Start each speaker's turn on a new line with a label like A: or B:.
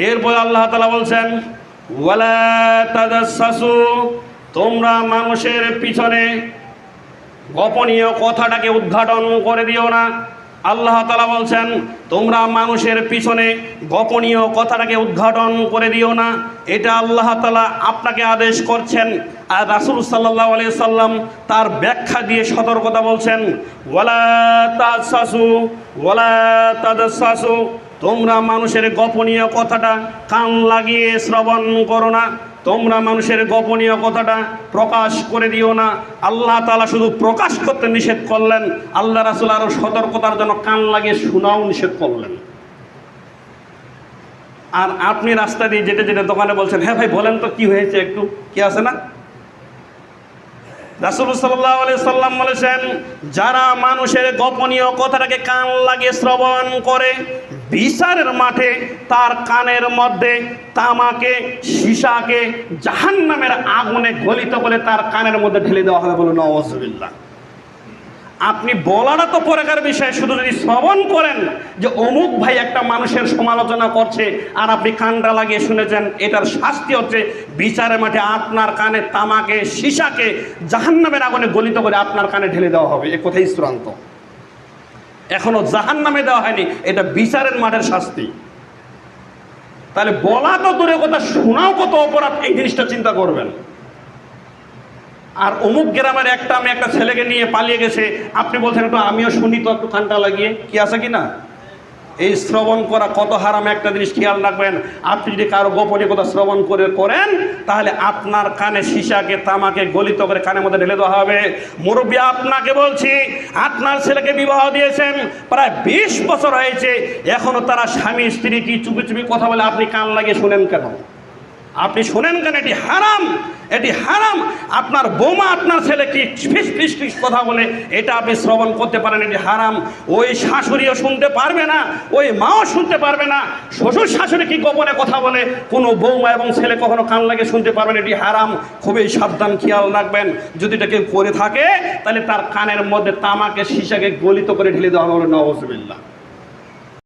A: এরপর আল্লাহ তাআলা বলছেন ওয়ালা তাজাসসু, তোমরা মানুষের পিছনে গোপনীয় কথাটাকে উদ্ঘাটন করে দিও না। আল্লাহ তাআলা বলছেন তোমরা মানুষের পিছনে গোপনীয় কথাটাকে উদ্ঘাটন করে দিও না। এটা আল্লাহ তাআলা আপনাকে আদেশ করছেন। আর রাসূল সাল্লাল্লাহু আলাইহি সাল্লাম তার ব্যাখ্যা দিয়ে সতর্কতা বলছেন ওয়ালা তাজাসসু ওয়ালা তাজাসসু, তোমরা মানুষের গোপনীয় কথাটা কান লাগিয়ে শ্রবণ করো না, তোমরা মানুষের গোপনীয় কথাটা প্রকাশ করে দিও না। আল্লাহ তাআলা শুধু প্রকাশ করতে নিষেধ করলেন, আল্লাহ রাসূল আরও সতর্কতার জন্য কান লাগিয়ে শোনাও নিষেধ করলেন। আর আপনি রাস্তা দিয়ে যেতে যেতে দোকানে বলছেন হ্যাঁ ভাই বলেন তো কি হয়েছে, একটু কি আছে না। রাসূল সাল্লাল্লাহু আলাইহি সাল্লাম বলেছেন যারা মানুষের গোপনীয় কথাটাকে কান লাগিয়ে শ্রবণ করে, বিচারের মাঠে তার কানের মধ্যে তামাকে সীসাকে জাহান্নামের আগুনে গলিত করে তার কানের মধ্যে ঢেলে দেওয়া হবে। বলে নাউযুবিল্লাহ। আপনি বলাটা তো পরেকার বিষয়, শুধু যদি শ্রবণ করেন যে অমুক ভাই একটা মানুষের সমালোচনা করছে আর আপনি কানটা লাগিয়ে শুনেছেন, এটার শাস্তি হচ্ছে বিচারের মাঠে আপনার কানে তামাকে সীসাকে জাহান্নামের আগুনে গলিত করে আপনার কানে ঢেলে দেওয়া হবে। এ কথাই চূড়ান্ত, এখনো জাহান্নামে দেওয়া হয়নি, এটা বিচারের মাঠের শাস্তি। তাহলে বলা তো দূরের কথা, শোনাও কত অপরাধ, এই জিনিসটা চিন্তা করবেন। আর অমুক গ্রামের একটা ছেলেকে নিয়ে পালিয়ে গেছে, আপনি বলছেন একটু আমিও শুনি তো একটু কানটা লাগিয়ে, কি আছে কি না। এই শ্রবণ করা কত হারাম একটা জিনিস, খেয়াল রাখবেন। আপনি যদি কারো গোপনীয় কথা শ্রবণ করেন তাহলে আপনার কানে সীসাকে তামাকে গলিত করে কানের মধ্যে ঢেলে দেওয়া হবে। মুরব্বী আপনাকে বলছি, আপনার ছেলেকে বিবাহ দিয়েছেন, প্রায় 20 বছর হয়েছে, এখনো তারা স্বামী স্ত্রী কি চুপি চুপি কথা বলে, আপনি কান লাগিয়ে শুনেন কেন? আপনি শুনেন কেন? এটি হারাম, এটি হারাম। আপনার বৌমা আপনার ছেলে কি ফিস ফিস কথা বলে, এটা আপনি শ্রবণ করতে পারেন, এটি হারাম। ওই শাশুড়িও শুনতে পারবে না, ওই মাও শুনতে পারবে না। শ্বশুর শাশুড়ি কি গোপনে কথা বলে, কোনো বৌমা এবং ছেলে কখনো কান লাগিয়ে শুনতে পারবেন, এটি হারাম। খুবই সাবধান, খেয়াল রাখবেন। যদি এটা কেউ করে থাকে তাহলে তার কানের মধ্যে তামাকে সীসাকে গলিত করে ঢেলে দেওয়া হবে। নাউযুবিল্লাহ।